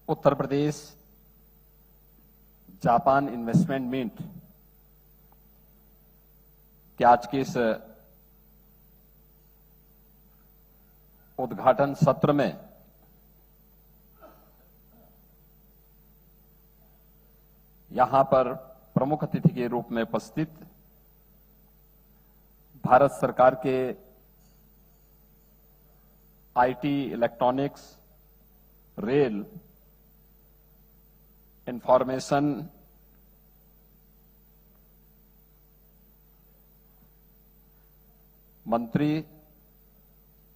Uttar Pradesh Japan investment meet के आज के इस उद्घाटन सत्र में यहां पर प्रमुख अतिथि के रूप में उपस्थित भारत सरकार के आईटी, इलेक्ट्रॉनिक्स, रेल, इंफॉर्मेशन मंत्री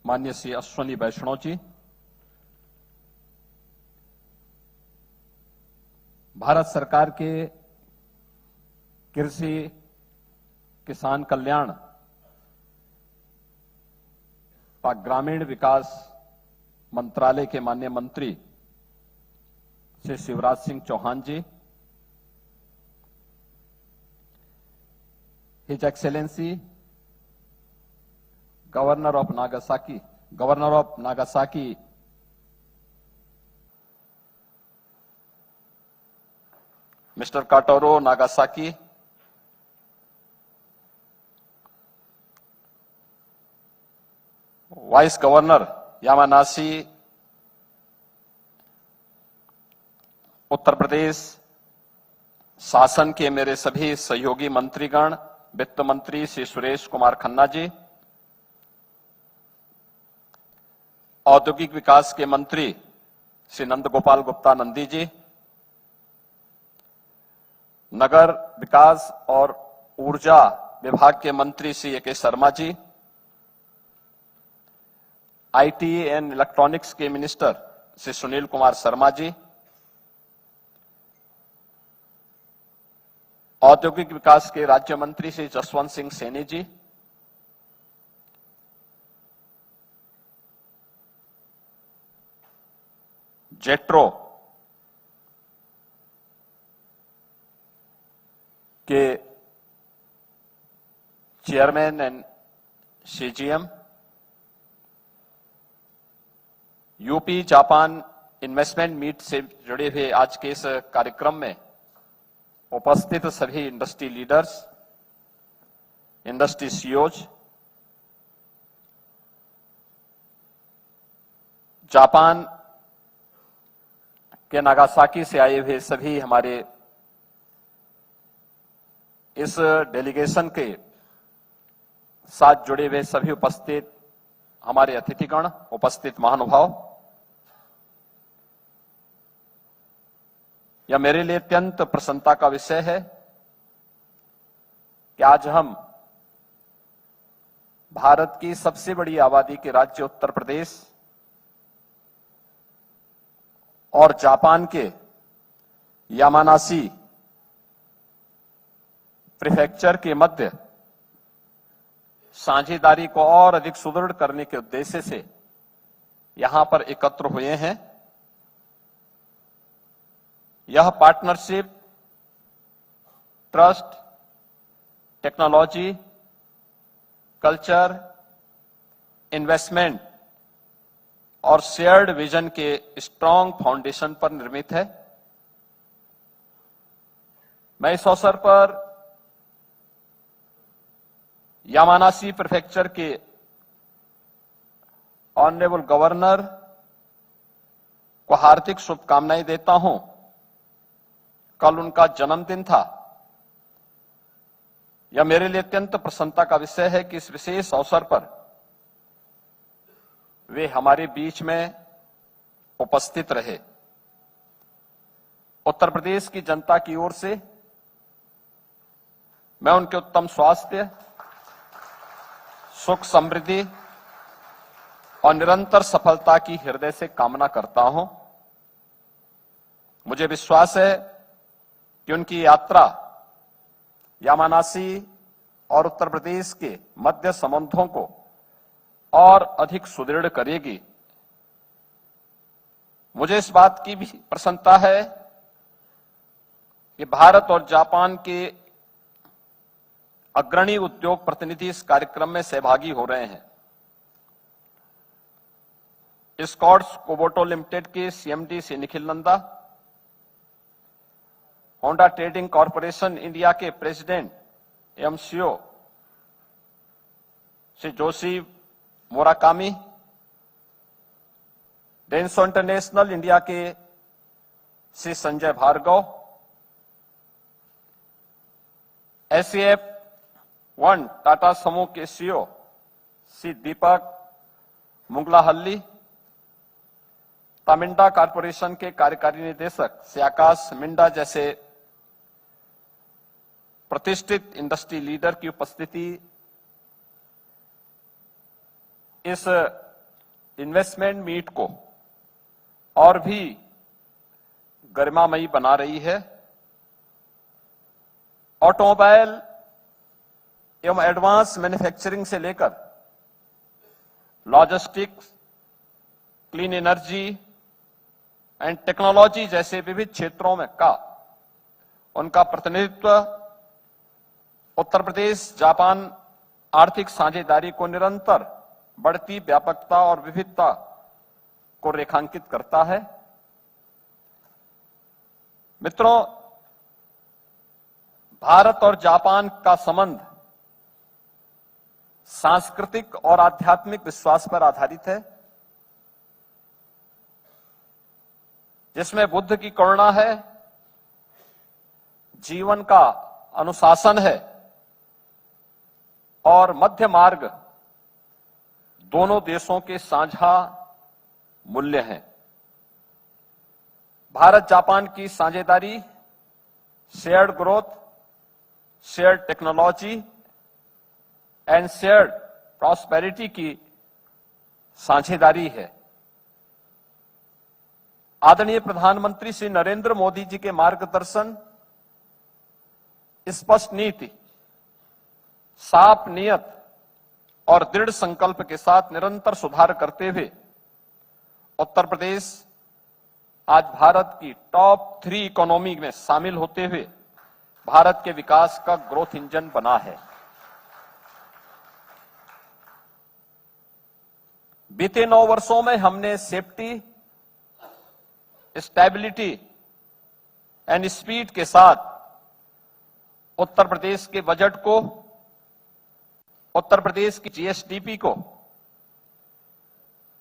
माननीय श्री अश्विनी वैष्णव जी, भारत सरकार के कृषि किसान कल्याण व ग्रामीण विकास मंत्रालय के माननीय मंत्री Shri Shivraj Singh Chouhan ji, his excellency governor of Nagasaki mister Katoro Nagasaki, vice governor Yamanashi Uttar Pradesh शासन के मेरे सभी सहयोगी मंत्रीगण, वित्त मंत्री श्री सुरेश कुमार खन्ना जी, औद्योगिक विकास के मंत्री श्री नंदगोपाल गुप्ता नंदी जी, नगर विकास और ऊर्जा विभाग के मंत्री Shri A K Sharma ji, IT and electronics के मिनिस्टर श्री सुनील कुमार शर्मा जी, औद्योगिक विकास के राज्य मंत्री श्री जसवंत सिंह सैनी जी, जेट्रो के chairman and CGM, UP Japan investment meet से जुड़े हुए आज के इस कार्यक्रम में उपस्थित सभी industry leaders, industry CEOs, Japan के नागासाकी से आए हुए सभी हमारे इस डेलीगेशन के साथ जुड़े हुए सभी उपस्थित हमारे अतिथिगण, उपस्थित महानुभाव, यह मेरे लिए अत्यंत प्रसन्नता का विषय है कि आज हम भारत की सबसे बड़ी आबादी के राज्य उत्तर प्रदेश और जापान के यामानासी प्रीफेक्चर के मध्य साझेदारी को और अधिक सुदृढ़ करने के उद्देश्य से यहां पर एकत्र हुए हैं। यह partnership, trust, technology, culture, investment और शेयर्ड विजन के स्ट्रांग फाउंडेशन पर निर्मित है। मैं इस अवसर पर यामानासी प्रीफेक्चर के ऑनरेबल गवर्नर को हार्दिक शुभकामनाएं देता हूं। कल उनका जन्मदिन था। यह मेरे लिए अत्यंत प्रसन्नता का विषय है कि इस विशेष अवसर पर वे हमारे बीच में उपस्थित रहे। उत्तर प्रदेश की जनता की ओर से मैं उनके उत्तम स्वास्थ्य, सुख, समृद्धि और निरंतर सफलता की हृदय से कामना करता हूं। मुझे विश्वास है कि उनकी यात्रा यामानासी और उत्तर प्रदेश के मध्य संबंधों को और अधिक सुदृढ़ करेगी। मुझे इस बात की भी प्रसन्नता है कि भारत और जापान के अग्रणी उद्योग प्रतिनिधि इस कार्यक्रम में सहभागी हो रहे हैं। स्कॉट्स कोबोटो लिमिटेड के CMD Shri Nikhil Nanda, Honda trading corporation India के प्रेसिडेंट एवं CEO Shri Yoshi Murakami, Denso International India के श्री संजय भार्गव, एसएफ 1 टाटा समूह के सीईओ श्री दीपक मुंगलाहल्ली, तामिंडा कॉरपोरेशन के कार्यकारी निदेशक श्री आकाश मिंडा जैसे प्रतिष्ठित इंडस्ट्री लीडर की उपस्थिति इस इन्वेस्टमेंट मीट को और भी गरिमामयी बना रही है। ऑटोमोबाइल एवं एडवांस मैन्युफैक्चरिंग से लेकर logistics, clean energy and technology जैसे विविध क्षेत्रों में का उनका प्रतिनिधित्व उत्तर प्रदेश जापान आर्थिक साझेदारी को निरंतर बढ़ती व्यापकता और विविधता को रेखांकित करता है। मित्रों, भारत और जापान का संबंध सांस्कृतिक और आध्यात्मिक विश्वास पर आधारित है, जिसमें बुद्ध की करुणा है, जीवन का अनुशासन है और मध्य मार्ग दोनों देशों के साझा मूल्य हैं। भारत जापान की साझेदारी shared growth, shared technology and shared prosperity की साझेदारी है। आदरणीय प्रधानमंत्री श्री नरेंद्र मोदी जी के मार्गदर्शन, स्पष्ट नीति, साफ नियत और दृढ़ संकल्प के साथ निरंतर सुधार करते हुए उत्तर प्रदेश आज भारत की टॉप 3 इकोनॉमी में शामिल होते हुए भारत के विकास का ग्रोथ इंजन बना है। बीते 9 वर्षों में हमने सेफ्टी, स्टेबिलिटी एंड स्पीड के साथ उत्तर प्रदेश के बजट को, उत्तर प्रदेश की जीएसडीपी को,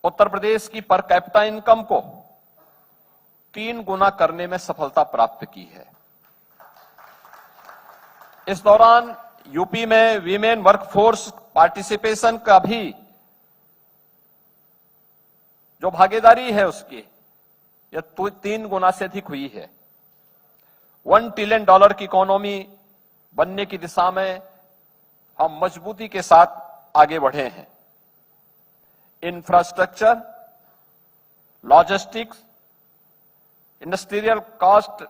उत्तर प्रदेश की पर कैपिटा इनकम को 3 गुना करने में सफलता प्राप्त की है। इस दौरान यूपी में वीमेन वर्कफोर्स पार्टिसिपेशन का भी जो भागीदारी है उसकी यह 3 गुना से अधिक हुई है। $1 ट्रिलियन की इकोनॉमी बनने की दिशा में हम मजबूती के साथ आगे बढ़े हैं। Infrastructure, logistics, industrial cost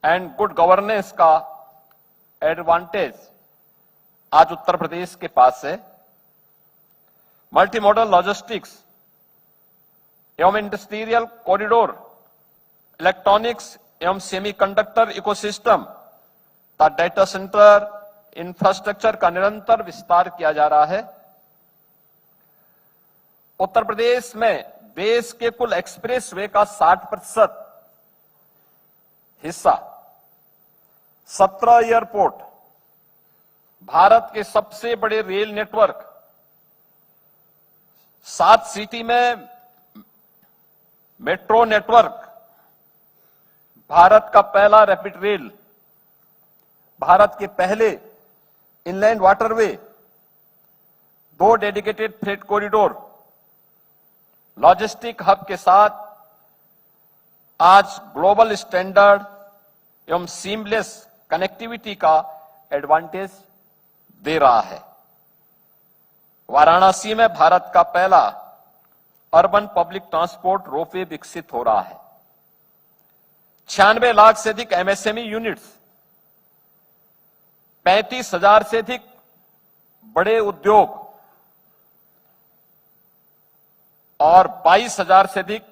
and good governance का एडवांटेज आज उत्तर प्रदेश के पास है। मल्टी मॉडल लॉजिस्टिक्स एवं इंडस्ट्रियल कॉरिडोर, इलेक्ट्रॉनिक्स एवं सेमीकंडक्टर इकोसिस्टम तथा डेटा सेंटर इंफ्रास्ट्रक्चर का निरंतर विस्तार किया जा रहा है। उत्तर प्रदेश में देश के कुल एक्सप्रेसवे का 60% हिस्सा, 17 एयरपोर्ट, भारत के सबसे बड़े रेल नेटवर्क, 7 सिटी में मेट्रो नेटवर्क, भारत का पहला रैपिड रेल, भारत के पहले inland waterway, 2 dedicated freight corridor, logistic hub के साथ आज ग्लोबल स्टैंडर्ड एवं सीमलेस कनेक्टिविटी का एडवांटेज दे रहा है। वाराणसी में भारत का पहला अर्बन पब्लिक ट्रांसपोर्ट रोपवे विकसित हो रहा है। 96 लाख से अधिक एमएसएमई यूनिट्स, 35,000 से अधिक बड़े उद्योग और 22,000 से अधिक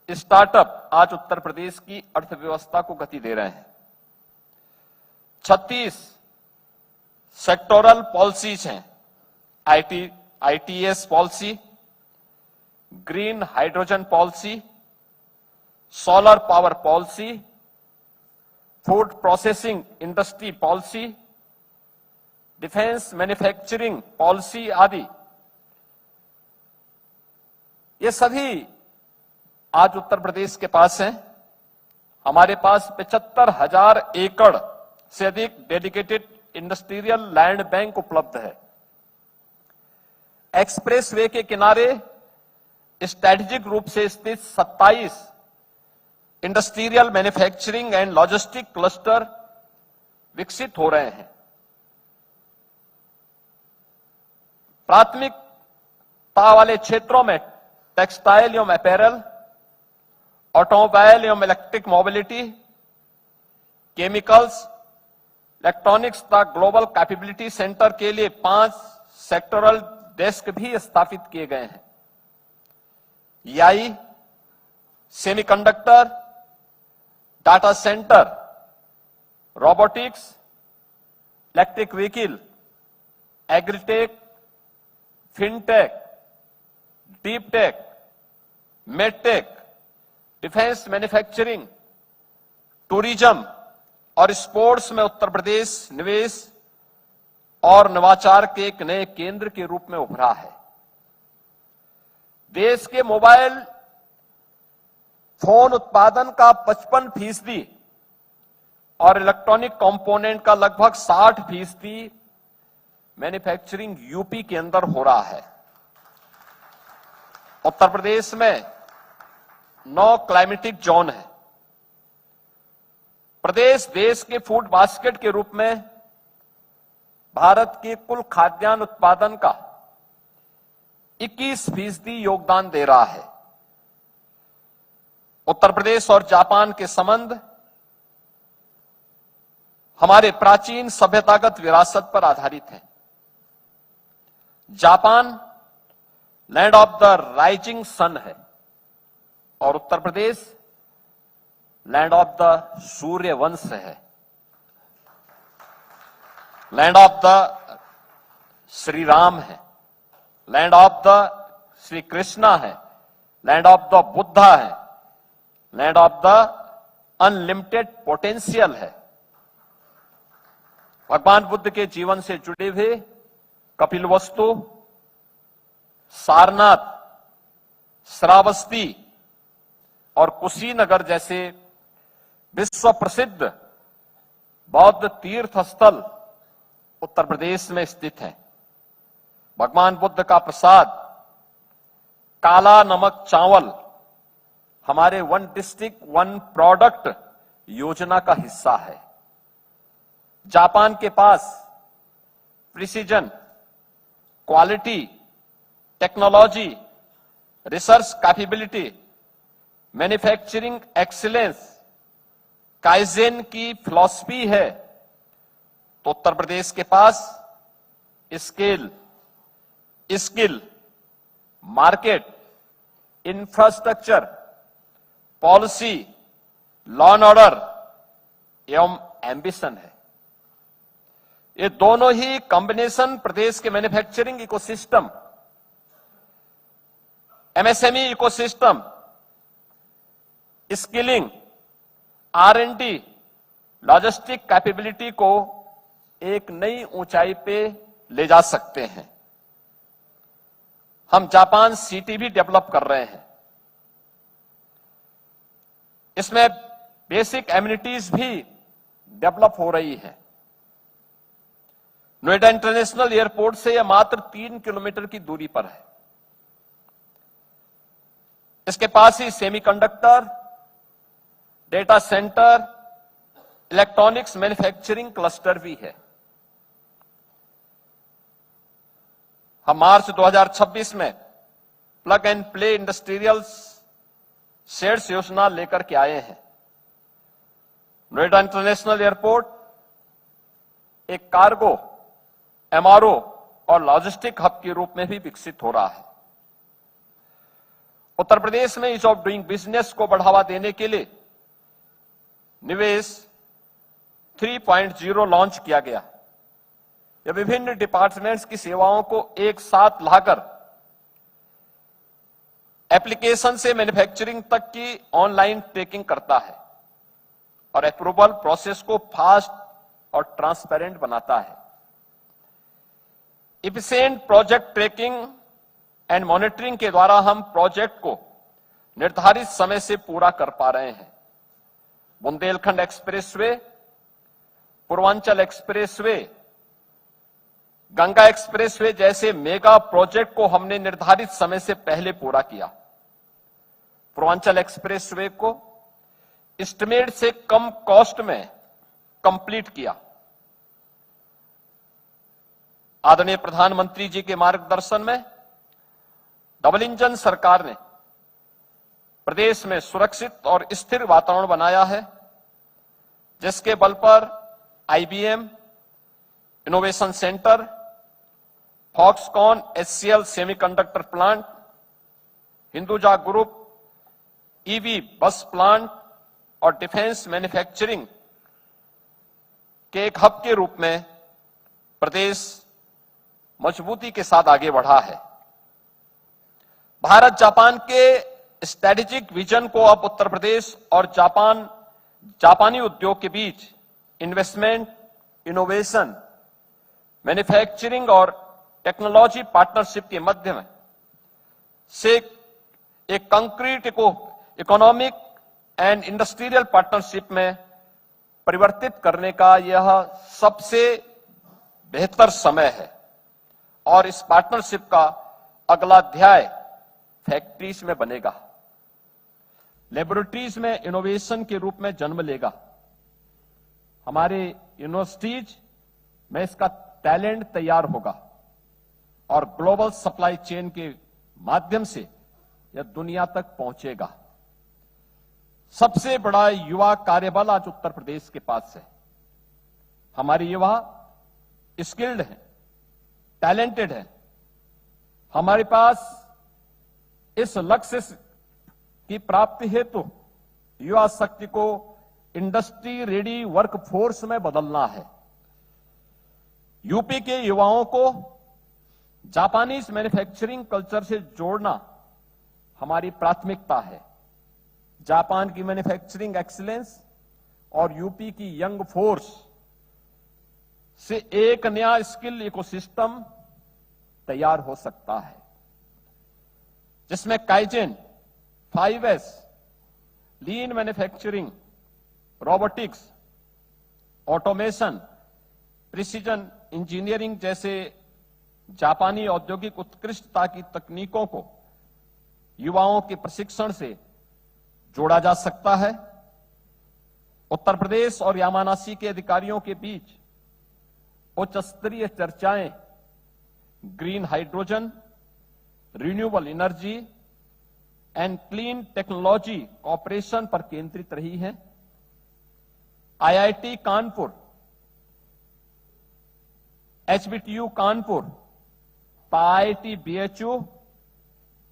स्टार्टअप आज उत्तर प्रदेश की अर्थव्यवस्था को गति दे रहे हैं। 36 सेक्टोरल पॉलिसीज हैं, ITS policy, green hydrogen policy, solar power policy, food processing industry policy, defence manufacturing policy आदि, ये सभी आज उत्तर प्रदेश के पास हैं। हमारे पास 75,000 एकड़ से अधिक डेडिकेटेड इंडस्ट्रियल लैंड बैंक उपलब्ध है। एक्सप्रेसवे के किनारे स्ट्रैटेजिक रूप से स्थित 27 industrial manufacturing and logistic cluster विकसित हो रहे हैं। प्राथमिकता वाले क्षेत्रों में टेक्सटाइल एवं अपैरल, ऑटोमोबाइल एवं इलेक्ट्रिक मोबिलिटी, केमिकल्स, इलेक्ट्रॉनिक्स तथा ग्लोबल कैपेबिलिटी सेंटर के लिए 5 सेक्टरल डेस्क भी स्थापित किए गए हैं। EI, semiconductor, data centre, robotics, electric vehicle, agritech, fintech, deep tech, medtech, defence manufacturing, tourism और स्पोर्ट्स में उत्तर प्रदेश निवेश और नवाचार के एक नए केंद्र के रूप में उभरा है। देश के मोबाइल फोन उत्पादन का 55% और इलेक्ट्रॉनिक कंपोनेंट का लगभग 60% मैन्युफैक्चरिंग यूपी के अंदर हो रहा है। उत्तर प्रदेश में 9 क्लाइमेटिक जोन है। प्रदेश देश के फूड बास्केट के रूप में भारत के कुल खाद्यान्न उत्पादन का 21% योगदान दे रहा है। उत्तर प्रदेश और जापान के संबंध हमारे प्राचीन सभ्यतागत विरासत पर आधारित है। Japan land of the rising sun है और Uttar Pradesh land of the Suryavansh है, land of the Shri Ram है, land of the Shri Krishna है, लैंड ऑफ द बुद्धा है, land of the unlimited potential है। भगवान बुद्ध के जीवन से जुड़े हुए कपिलवस्तु, सारनाथ, श्रावस्ती और कुशीनगर जैसे विश्व प्रसिद्ध बौद्ध तीर्थ स्थल उत्तर प्रदेश में स्थित हैं। भगवान बुद्ध का प्रसाद काला नमक चावल हमारे 1 डिस्ट्रिक्ट 1 प्रोडक्ट योजना का हिस्सा है। जापान के पास precision, quality, technology, research capability, manufacturing excellence, kaizen की फिलॉसफी है, तो उत्तर प्रदेश के पास skill, market, infrastructure, policy, law and order एवं एम्बिशन है। ये दोनों ही कॉम्बिनेशन प्रदेश के manufacturing ecosystem, MSME ecosystem, skilling, R&D, logistic capability को एक नई ऊंचाई पे ले जा सकते हैं। हम जापान सिटी भी डेवलप कर रहे हैं। इसमें बेसिक एमिनिटीज भी डेवलप हो रही है। नोएडा इंटरनेशनल एयरपोर्ट से यह मात्र 3 किलोमीटर की दूरी पर है। इसके पास ही semiconductor, data centre, electronics manufacturing cluster भी है। हम मार्च 2026 में plug and play industrial sheds योजना लेकर के आए हैं। नोएडा इंटरनेशनल एयरपोर्ट एक कार्गो, MRO और लॉजिस्टिक हब के रूप में भी विकसित हो रहा है। उत्तर प्रदेश में ईज ऑफ डूइंग बिजनेस को बढ़ावा देने के लिए निवेश 3.0 लॉन्च किया गया। यह विभिन्न डिपार्टमेंट्स की सेवाओं को एक साथ लाकर एप्लीकेशन से मैन्युफैक्चरिंग तक की ऑनलाइन ट्रैकिंग करता है और अप्रूवल प्रोसेस को फास्ट और ट्रांसपेरेंट बनाता है। Efficient project tracking and monitoring के द्वारा हम प्रोजेक्ट को निर्धारित समय से पूरा कर पा रहे हैं। Bundelkhand expressway, Purvanchal expressway, Ganga expressway जैसे मेगा प्रोजेक्ट को हमने निर्धारित समय से पहले पूरा किया। पूर्वांचल एक्सप्रेसवे को एस्टिमेट से कम कॉस्ट में कंप्लीट किया। आदरणीय प्रधानमंत्री जी के मार्गदर्शन में डबल इंजन सरकार ने प्रदेश में सुरक्षित और स्थिर वातावरण बनाया है, जिसके बल पर IBM innovation centre, Foxconn HCL semiconductor plant, Hinduja group EV बस प्लांट और डिफेंस मैन्युफैक्चरिंग के एक हब के रूप में प्रदेश मजबूती के साथ आगे बढ़ा है। भारत जापान के स्ट्रेटेजिक विजन को अब उत्तर प्रदेश और जापानी उद्योग के बीच इन्वेस्टमेंट, इनोवेशन, मैन्युफैक्चरिंग और टेक्नोलॉजी पार्टनरशिप के माध्यम से एक concrete economic and industrial partnership में परिवर्तित करने का यह सबसे बेहतर समय है और इस पार्टनरशिप का अगला अध्याय फैक्ट्रीज में बनेगा, लेबोरेटरीज में इनोवेशन के रूप में जन्म लेगा। हमारे यूनिवर्सिटीज में इसका टैलेंट तैयार होगा और ग्लोबल सप्लाई चेन के माध्यम से यह दुनिया तक पहुंचेगा। सबसे बड़ा युवा कार्यबल आज उत्तर प्रदेश के पास है। हमारे युवा स्किल्ड हैं, टैलेंटेड हैं। हमारे पास इस लक्ष्य की प्राप्ति हेतु युवा शक्ति को इंडस्ट्री रेडी वर्कफोर्स में बदलना है। यूपी के युवाओं को जापानीज मैन्युफैक्चरिंग कल्चर से जोड़ना हमारी प्राथमिकता है। जापान की मैन्युफैक्चरिंग एक्सीलेंस और यूपी की यंग फोर्स से एक नया स्किल इकोसिस्टम तैयार हो सकता है, जिसमें काइजेन, 5S, लीन manufacturing, robotics, automation, precision engineering जैसे जापानी औद्योगिक उत्कृष्टता की तकनीकों को युवाओं के प्रशिक्षण से जोड़ा जा सकता है। उत्तर प्रदेश और यामानासी के अधिकारियों के बीच उच्च स्तरीय चर्चाएं green hydrogen, renewable energy and clean technology cooperation पर केंद्रित रही है। IIT Kanpur, HBTU Kanpur, IIT BHU,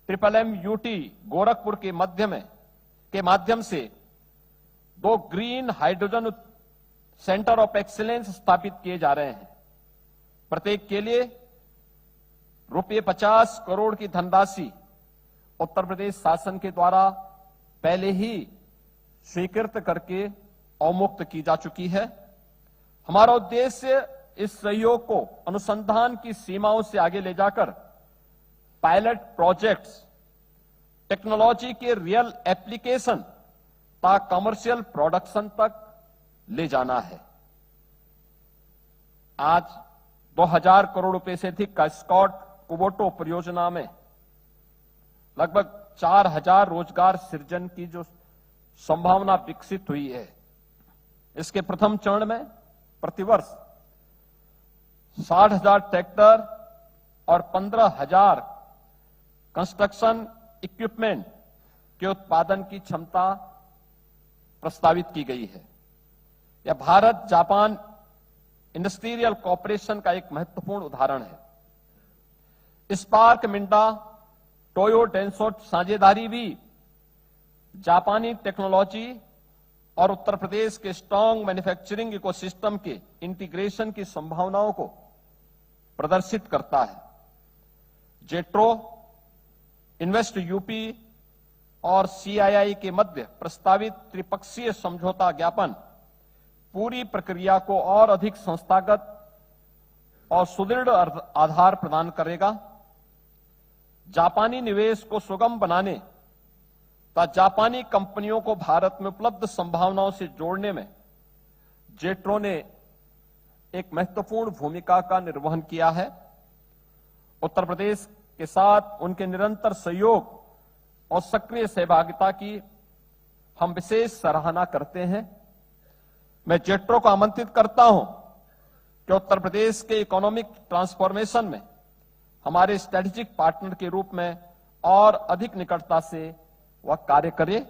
MMUT Gorakhpur के माध्यम से 2 green hydrogen centre of excellence स्थापित किए जा रहे हैं। प्रत्येक के लिए ₹50 करोड़ की धनराशि उत्तर प्रदेश शासन के द्वारा पहले ही स्वीकृत करके अवमुक्त की जा चुकी है। हमारा उद्देश्य इस सहयोग को अनुसंधान की सीमाओं से आगे ले जाकर पायलट प्रोजेक्ट्स, टेक्नोलॉजी के रियल एप्लीकेशन तक कमर्शियल प्रोडक्शन तक ले जाना है। आज 2000 करोड़ रुपए से अधिक का स्कॉट कुबोटो परियोजना में लगभग 4000 रोजगार सृजन की जो संभावना विकसित हुई है। इसके प्रथम चरण में प्रतिवर्ष 60,000 ट्रैक्टर और 15,000 कंस्ट्रक्शन इक्विपमेंट के उत्पादन की क्षमता प्रस्तावित की गई है। यह भारत जापान इंडस्ट्रियल कॉपरेशन का एक महत्वपूर्ण उदाहरण है। स्पार्क मिंडा टोयो डेंसोट साझेदारी भी जापानी टेक्नोलॉजी और उत्तर प्रदेश के स्ट्रांग मैन्युफैक्चरिंग इकोसिस्टम के इंटीग्रेशन की संभावनाओं को प्रदर्शित करता है। जेट्रो, इन्वेस्ट यूपी और सीआईआई के मध्य प्रस्तावित त्रिपक्षीय समझौता ज्ञापन पूरी प्रक्रिया को और अधिक संस्थागत और सुदृढ़ आधार प्रदान करेगा। जापानी निवेश को सुगम बनाने तथा जापानी कंपनियों को भारत में उपलब्ध संभावनाओं से जोड़ने में जेट्रो ने एक महत्वपूर्ण भूमिका का निर्वहन किया है। उत्तर प्रदेश के साथ उनके निरंतर सहयोग और सक्रिय सहभागिता की हम विशेष सराहना करते हैं। मैं जेट्रो को आमंत्रित करता हूं कि उत्तर प्रदेश के इकोनॉमिक ट्रांसफॉर्मेशन में हमारे स्ट्रेटेजिक पार्टनर के रूप में और अधिक निकटता से वह कार्य करे।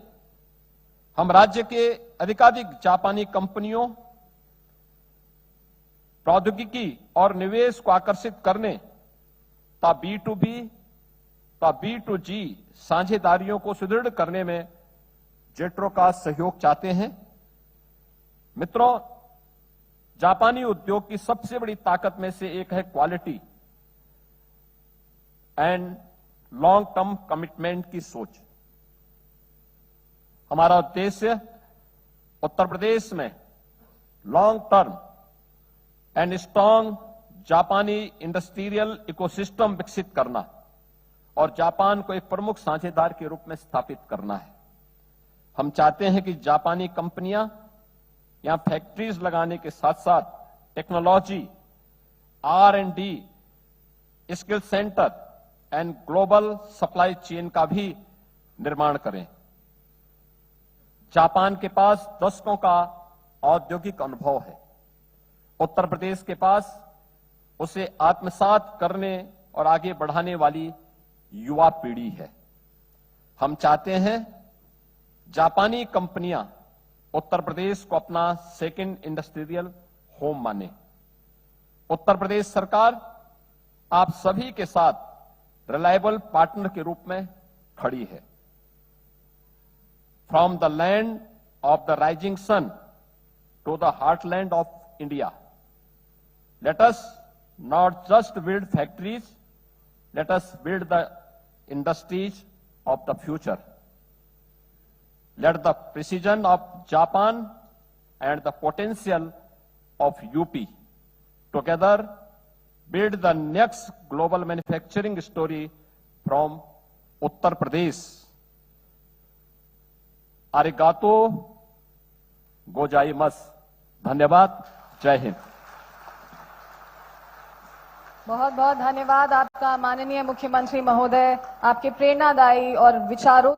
हम राज्य के अधिकाधिक जापानी कंपनियों, प्रौद्योगिकी और निवेश को आकर्षित करने तथा B2B तथा B2G साझेदारियों को सुदृढ़ करने में जेट्रो का सहयोग चाहते हैं। मित्रों, जापानी उद्योग की सबसे बड़ी ताकत में से एक है quality and long term commitment की सोच। हमारा उद्देश्य उत्तर प्रदेश में लॉन्ग टर्म एंड स्ट्रांग जापानी इंडस्ट्रियल इकोसिस्टम विकसित करना और जापान को एक प्रमुख साझेदार के रूप में स्थापित करना है। हम चाहते हैं कि जापानी कंपनियां यहां फैक्ट्रीज लगाने के साथ साथ technology, R&D, skill centre and global supply chain का भी निर्माण करें। जापान के पास दशकों का औद्योगिक अनुभव है। उत्तर प्रदेश के पास उसे आत्मसात करने और आगे बढ़ाने वाली युवा पीढ़ी है। हम चाहते हैं जापानी कंपनियां उत्तर प्रदेश को अपना सेकंड इंडस्ट्रियल होम माने। उत्तर प्रदेश सरकार आप सभी के साथ रिलायबल पार्टनर के रूप में खड़ी है। From the land of the rising sun to the heartland of India, let us not just build factories, let us build the industries of the future. Let the precision of Japan and the potential of UP together build the next global manufacturing story from Uttar Pradesh. Arigato gozaimasu. धन्यवाद। जय हिंद। बहुत बहुत धन्यवाद आपका माननीय मुख्यमंत्री महोदय, आपके प्रेरणादायी और विचारों